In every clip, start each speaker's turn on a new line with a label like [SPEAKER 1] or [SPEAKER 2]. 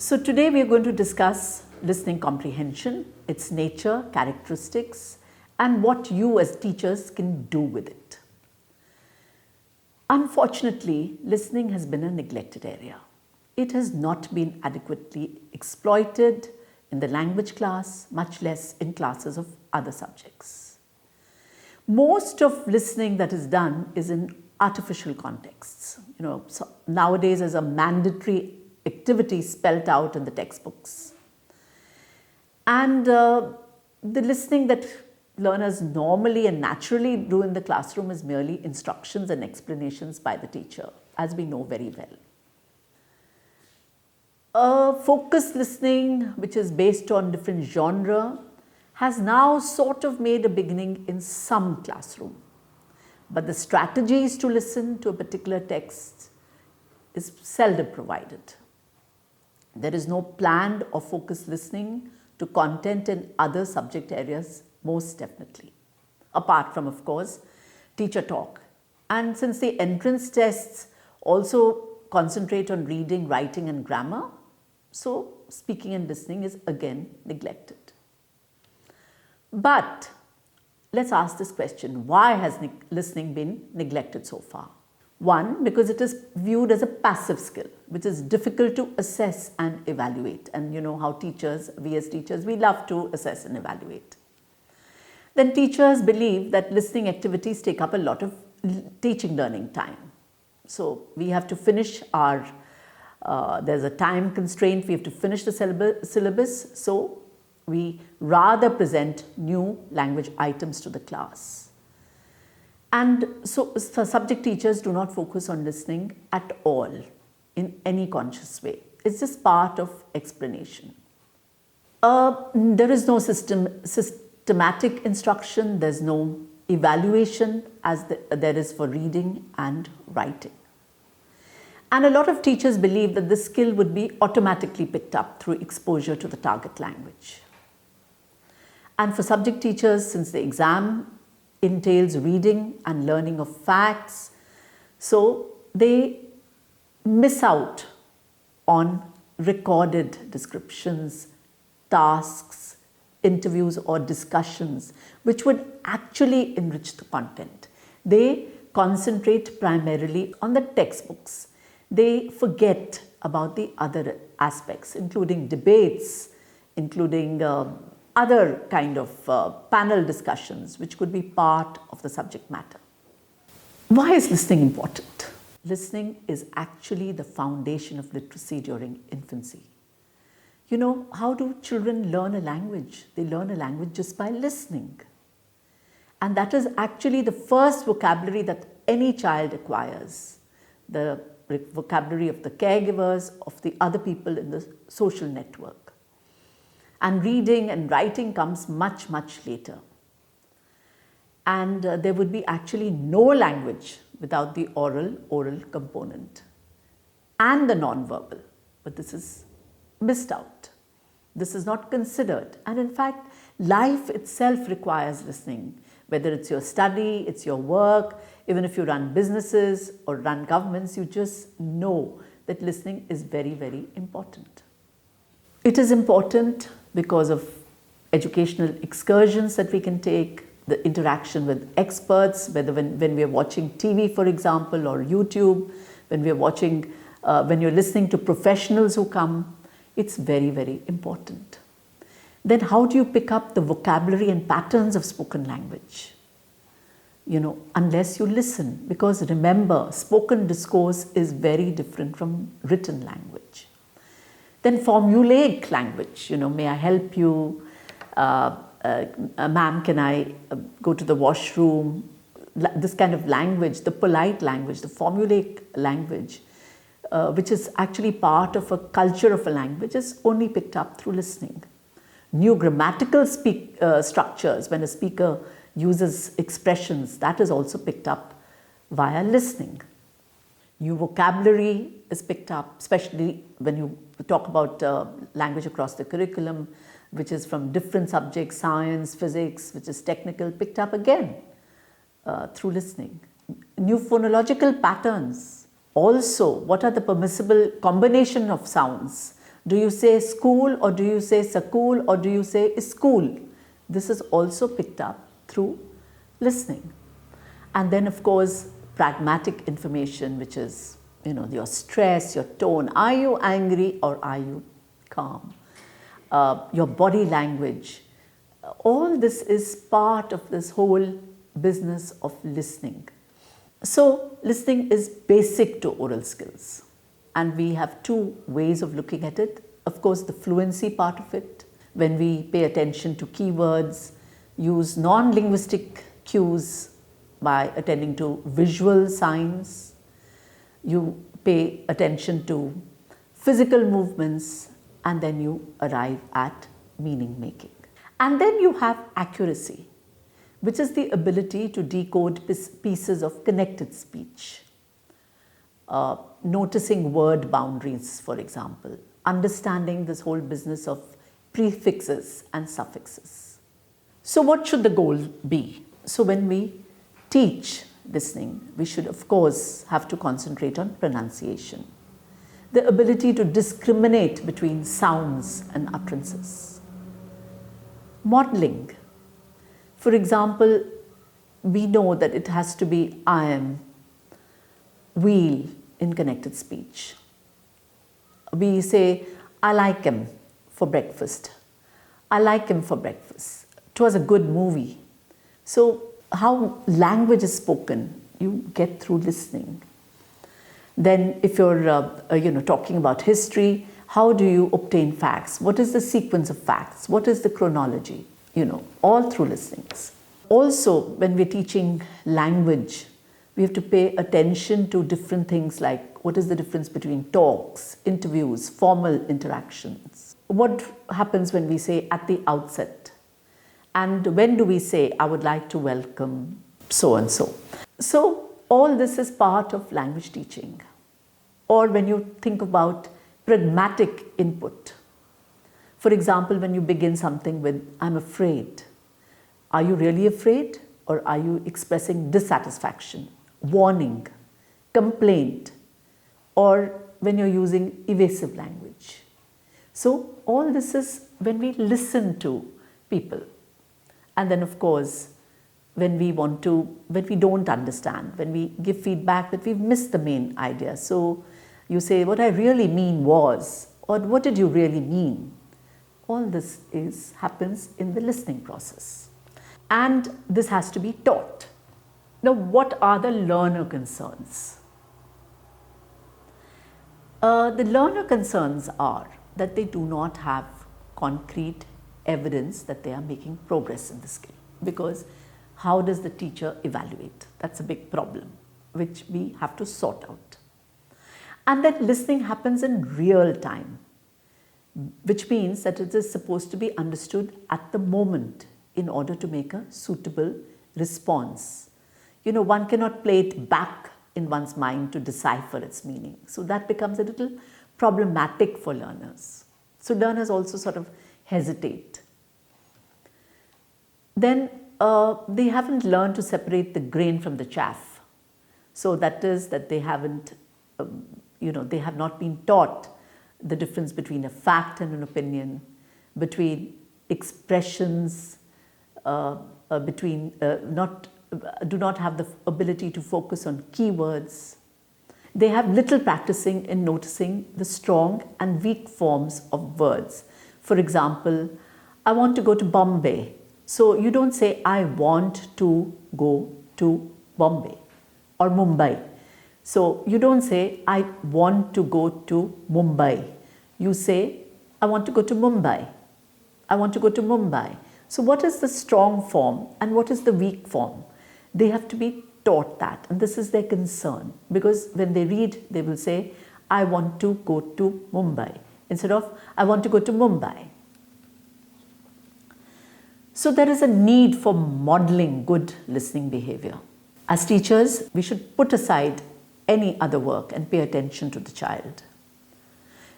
[SPEAKER 1] So today we are going to discuss listening comprehension, its nature, characteristics, and what you as teachers can do with it. Unfortunately, listening has been a neglected area. It has not been adequately exploited in the language class, much less in classes of other subjects. Most of listening that is done is in artificial contexts. So nowadays as a mandatory activity spelt out in the textbooks. And the listening that learners normally and naturally do in the classroom is merely instructions and explanations by the teacher, as we know very well. Focused listening, which is based on different genre, has now sort of made a beginning in some classroom. But the strategies to listen to a particular text is seldom provided. There is no planned or focused listening to content in other subject areas, most definitely. Apart from, of course, teacher talk. And since the entrance tests also concentrate on reading, writing and grammar, so speaking and listening is again neglected. But let's ask this question, why has listening been neglected so far? One, because it is viewed as a passive skill, which is difficult to assess and evaluate. And you know how teachers, we as teachers, we love to assess and evaluate. Then teachers believe that listening activities take up a lot of teaching learning time. So we have to finish our, there's a time constraint, we have to finish the syllabus. So we rather present new language items to the class. And so subject teachers do not focus on listening at all in any conscious way. It's just part of explanation. There is no systematic instruction, there's no evaluation as there is for reading and writing. And a lot of teachers believe that this skill would be automatically picked up through exposure to the target language. And for subject teachers, since the exam entails reading and learning of facts, so they miss out on recorded descriptions, tasks, interviews or discussions which would actually enrich the content. They concentrate primarily on the textbooks. They forget about the other aspects, including debates, including other kind of panel discussions which could be part of the subject matter. Why is listening important? Listening is actually the foundation of literacy during infancy. You know, how do children learn a language? They learn a language just by listening. And that is actually the first vocabulary that any child acquires. The vocabulary of the caregivers, of the other people in the social network. And reading and writing comes much, much later. And there would be actually no language without the oral component and the non-verbal. But this is missed out. This is not considered. And in fact, life itself requires listening. Whether it's your study, it's your work, even if you run businesses or run governments, you just know that listening is very, very important. It is important because of educational excursions that we can take, the interaction with experts, whether when we are watching TV, for example, or YouTube, when we are watching, when you're listening to professionals who come, it's very, very important. Then how do you pick up the vocabulary and patterns of spoken language? You know, unless you listen, because remember, spoken discourse is very different from written language. Then formulaic language, you know, may I help you? Ma'am, can I go to the washroom? This kind of language, the polite language, the formulaic language, which is actually part of a culture of a language, is only picked up through listening. New grammatical structures, when a speaker uses expressions, that is also picked up via listening. New vocabulary is picked up, especially when you talk about language across the curriculum, which is from different subjects, science, physics, which is technical, picked up again through listening. New phonological patterns. Also, what are the permissible combination of sounds Do you say school, or do you say school, or do you say school? This is also picked up through listening. And then, of course, pragmatic information, which is, your stress, your tone. Are you angry or are you calm? Your body language. All this is part of this whole business of listening. So, listening is basic to oral skills. And we have two ways of looking at it. Of course, the fluency part of it, when we pay attention to keywords, use non-linguistic cues by attending to visual signs. You pay attention to physical movements, and then you arrive at meaning making. And then you have accuracy, which is the ability to decode pieces of connected speech. Noticing word boundaries, for example, understanding this whole business of prefixes and suffixes. So what should the goal be? So when we teach listening, we should of course have to concentrate on pronunciation, the ability to discriminate between sounds and utterances. Modeling. For example, we know that it has to be I am, wheel in connected speech. We say, I like him for breakfast. I like him for breakfast. It was a good movie. So how language is spoken, you get through listening. Then if you're talking about history, how do you obtain facts? What is the sequence of facts? What is the chronology? All through listenings. Also, when we're teaching language, we have to pay attention to different things like what is the difference between talks, interviews, formal interactions. What happens when we say at the outset? And when do we say, I would like to welcome so and so? So all this is part of language teaching. Or when you think about pragmatic input. For example, when you begin something with, I'm afraid. Are you really afraid? Or are you expressing dissatisfaction, warning, complaint? Or when you're using evasive language. So all this is when we listen to people. And then of course, when we don't understand, when we give feedback that we've missed the main idea. So you say, what I really mean was, or what did you really mean? All this happens in the listening process. And this has to be taught. Now, what are the learner concerns? The learner concerns are that they do not have concrete evidence that they are making progress in the skill. Because how does the teacher evaluate? That's a big problem, which we have to sort out. And that listening happens in real time, which means that it is supposed to be understood at the moment in order to make a suitable response. One cannot play it back in one's mind to decipher its meaning. So that becomes a little problematic for learners. So learners also sort of hesitate. Then they haven't learned to separate the grain from the chaff. So that is that they haven't, they have not been taught the difference between a fact and an opinion, between expressions, do not have the ability to focus on keywords. They have little practicing in noticing the strong and weak forms of words. For example, I want to go to Bombay. So you don't say, I want to go to Bombay or Mumbai. So you don't say, I want to go to Mumbai. You say, I want to go to Mumbai. I want to go to Mumbai. So what is the strong form and what is the weak form? They have to be taught that, and this is their concern, because when they read, they will say, I want to go to Mumbai, instead of, I want to go to Mumbai. So there is a need for modeling good listening behavior. As teachers, we should put aside any other work and pay attention to the child.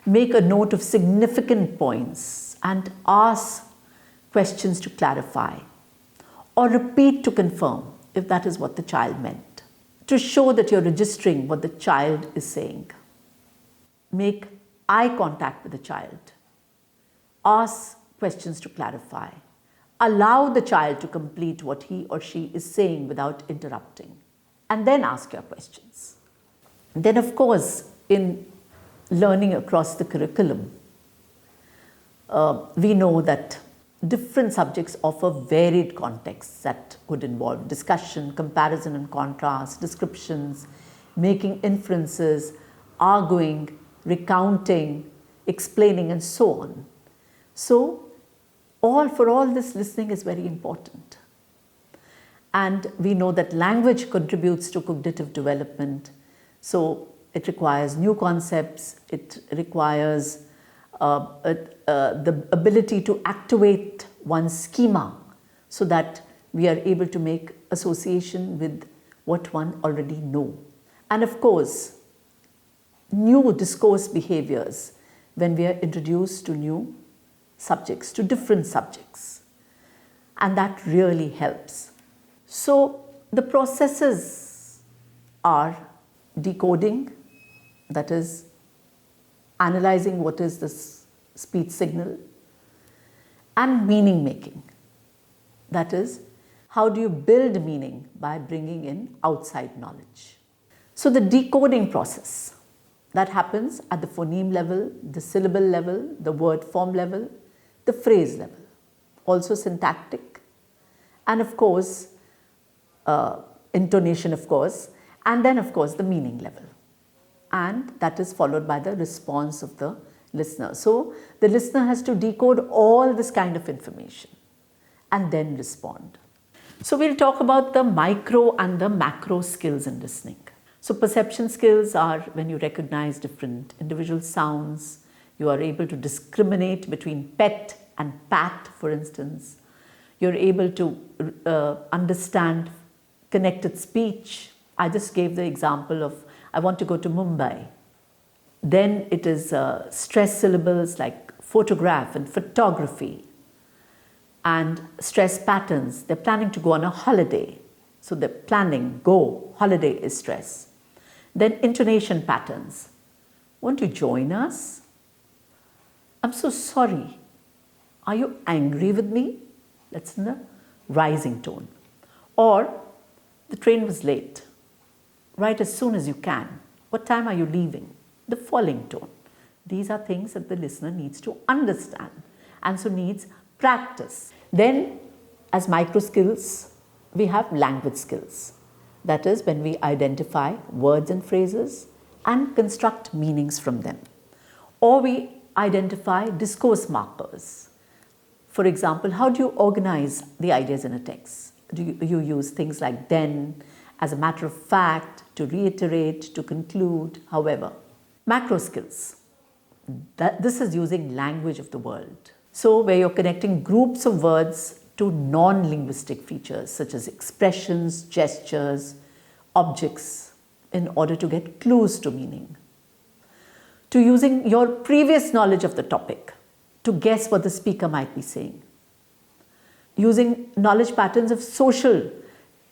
[SPEAKER 1] Make a note of significant points and ask questions to clarify, or repeat to confirm if that is what the child meant, to show that you're registering what the child is saying. Make eye contact with the child, ask questions to clarify, allow the child to complete what he or she is saying without interrupting, and then ask your questions. Then, of course, in learning across the curriculum, we know that different subjects offer varied contexts that could involve discussion, comparison and contrast, descriptions, making inferences, arguing, recounting, explaining, and so on. So, for all this, listening is very important. And we know that language contributes to cognitive development. So, it requires new concepts, it requires the ability to activate one's schema so that we are able to make association with what one already knows. And of course, new discourse behaviors when we are introduced to new subjects, to different subjects. And that really helps. So the processes are decoding, that is analyzing what is this speech signal, and meaning making. That is, how do you build meaning by bringing in outside knowledge. So the decoding process that happens at the phoneme level, the syllable level, the word form level, the phrase level, also syntactic, and of course, intonation of course, and then of course the meaning level. And that is followed by the response of the listener. So the listener has to decode all this kind of information and then respond. So we'll talk about the micro and the macro skills in listening. So perception skills are when you recognize different individual sounds, you are able to discriminate between pet and pat, for instance. You're able to understand connected speech. I just gave the example of I want to go to Mumbai. Then it is stress syllables like photograph and photography, and stress patterns. They're planning to go on a holiday. So they're planning, go, holiday is stress. Then intonation patterns. Won't you join us? I'm so sorry. Are you angry with me? That's in the rising tone. Or the train was late. Write as soon as you can. What time are you leaving? The falling tone. These are things that the listener needs to understand and so needs practice. Then, as micro skills, we have language skills. That is when we identify words and phrases and construct meanings from them. Or we identify discourse markers. For example, how do you organize the ideas in a text? Do you use things like then, as a matter of fact, to reiterate, to conclude, however. Macro skills. This is using language of the world. So where you're connecting groups of words to non-linguistic features such as expressions, gestures, objects in order to get clues to meaning. To using your previous knowledge of the topic to guess what the speaker might be saying. Using knowledge patterns of social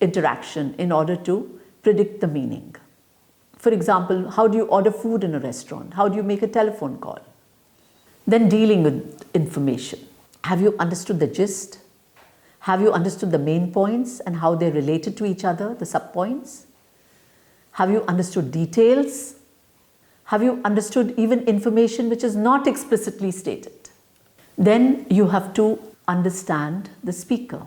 [SPEAKER 1] interaction in order to predict the meaning. For example, how do you order food in a restaurant? How do you make a telephone call? Then dealing with information. Have you understood the gist? Have you understood the main points and how they're related to each other, the subpoints? Have you understood details? Have you understood even information which is not explicitly stated? Then you have to understand the speaker.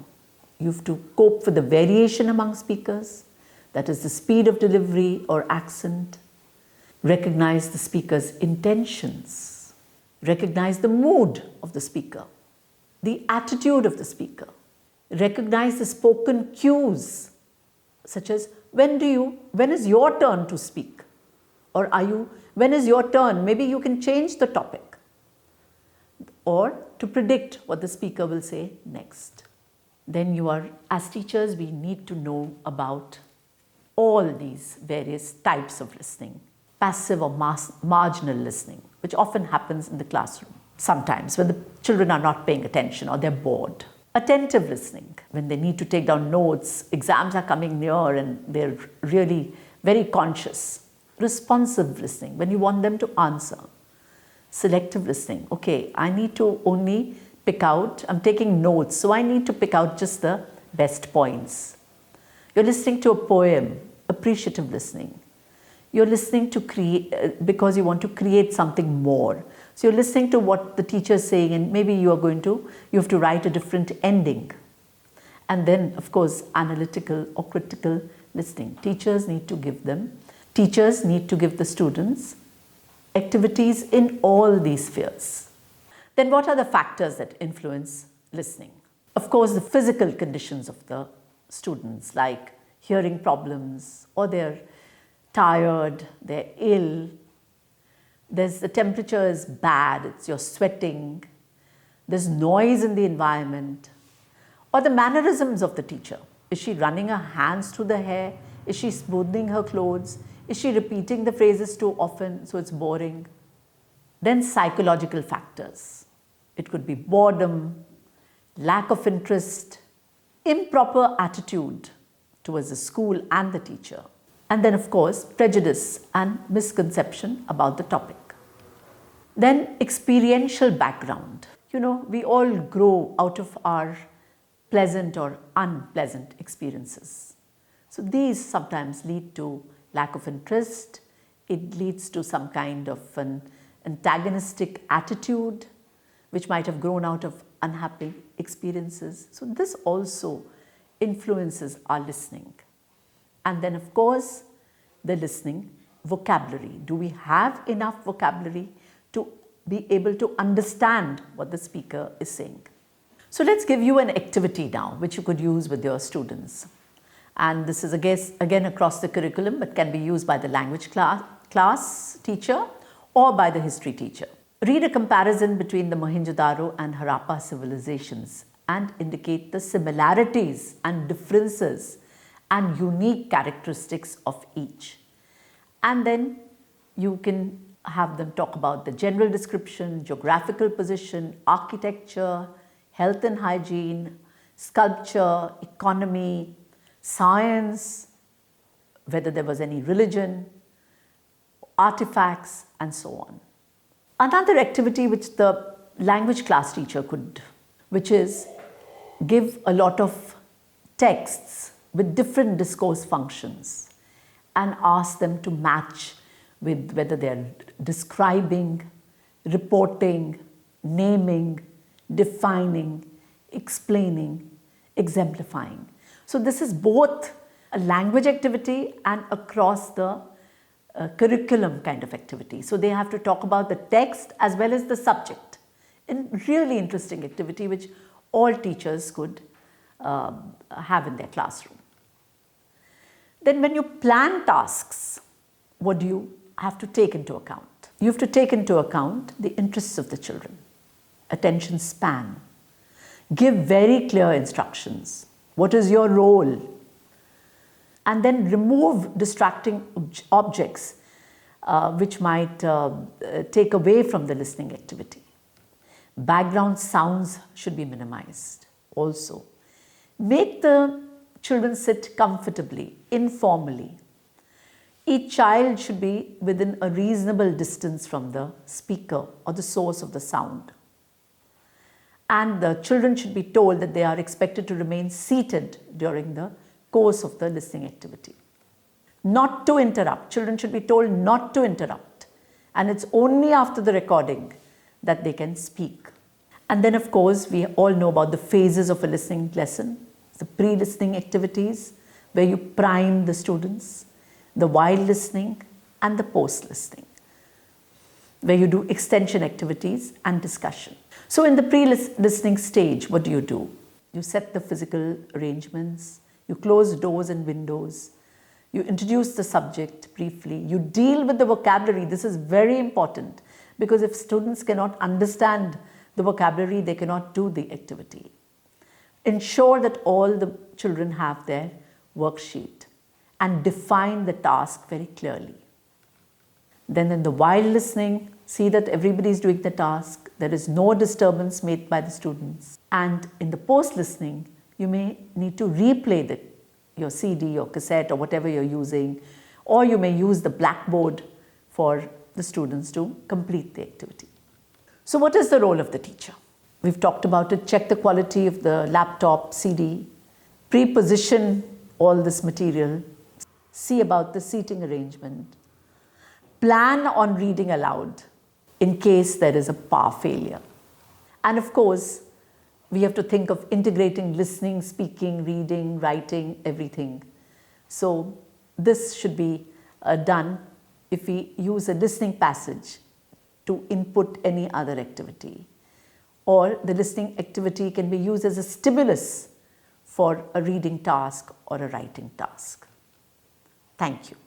[SPEAKER 1] You have to cope with the variation among speakers, that is the speed of delivery or accent. Recognize the speaker's intentions. Recognize the mood of the speaker, the attitude of the speaker. Recognize the spoken cues, such as when is your turn to speak? Or when is your turn? Maybe you can change the topic. Or to predict what the speaker will say next. Then as teachers, we need to know about all these various types of listening. Passive or marginal listening, which often happens in the classroom. Sometimes when the children are not paying attention or they're bored. Attentive listening, when they need to take down notes, exams are coming near and they're really very conscious. Responsive listening, when you want them to answer. Selective listening. Okay, I need to only pick out, I'm taking notes, so I need to pick out just the best points. You're listening to a poem, appreciative listening. You're listening to create because you want to create something more. So you're listening to what the teacher is saying, and maybe you have to write a different ending. And then, of course, analytical or critical listening. Teachers need to give the students activities in all these spheres. Then what are the factors that influence listening? Of course, the physical conditions of the students, like hearing problems, or they're tired, they're ill, the temperature is bad, you're sweating, there's noise in the environment, or the mannerisms of the teacher. Is she running her hands through the hair? Is she smoothing her clothes? Is she repeating the phrases too often so it's boring? Then psychological factors. It could be boredom, lack of interest, improper attitude towards the school and the teacher. And then, of course, prejudice and misconception about the topic. Then experiential background. We all grow out of our pleasant or unpleasant experiences. So these sometimes lead to lack of interest. It leads to some kind of an antagonistic attitude, which might have grown out of unhappy experiences. So this also influences our listening. And then, of course, the listening vocabulary. Do we have enough vocabulary to be able to understand what the speaker is saying? So let's give you an activity now, which you could use with your students. And this is again across the curriculum, but can be used by the language class teacher or by the history teacher. Read a comparison between the Mohenjo-daro and Harappa civilizations and indicate the similarities and differences and unique characteristics of each. And then you can have them talk about the general description, geographical position, architecture, health and hygiene, sculpture, economy, science, whether there was any religion, artifacts, and so on. Another activity which the language class teacher could, which is give a lot of texts with different discourse functions and ask them to match with whether they're describing, reporting, naming, defining, explaining, exemplifying. So this is both a language activity and across the curriculum kind of activity. So they have to talk about the text as well as the subject. A really interesting activity which all teachers could have in their classroom. Then when you plan tasks, what do you have to take into account? You have to take into account the interests of the children, attention span. Give very clear instructions. What is your role? And then remove distracting objects which might take away from the listening activity. Background sounds should be minimized also. Make the children sit comfortably, informally. Each child should be within a reasonable distance from the speaker or the source of the sound. And the children should be told that they are expected to remain seated during the course of the listening activity. Not to interrupt. Children should be told not to interrupt. And it's only after the recording that they can speak. And then, of course, we all know about the phases of a listening lesson. The pre-listening activities, where you prime the students, the while listening, and the post-listening, where you do extension activities and discussion. So in the pre-listening stage, what do? You set the physical arrangements, you close doors and windows, you introduce the subject briefly, you deal with the vocabulary. This is very important because if students cannot understand the vocabulary, they cannot do the activity. Ensure that all the children have their worksheet and define the task very clearly. Then in the while listening, see that everybody is doing the task. There is no disturbance made by the students. And in the post listening, you may need to replay your CD or cassette or whatever you're using, or you may use the blackboard for the students to complete the activity. So what is the role of the teacher? We've talked about it. Check the quality of the laptop, CD, pre-position all this material, see about the seating arrangement, plan on reading aloud in case there is a power failure. And of course, we have to think of integrating listening, speaking, reading, writing, everything. So this should be done if we use a listening passage to input any other activity. Or the listening activity can be used as a stimulus for a reading task or a writing task. Thank you.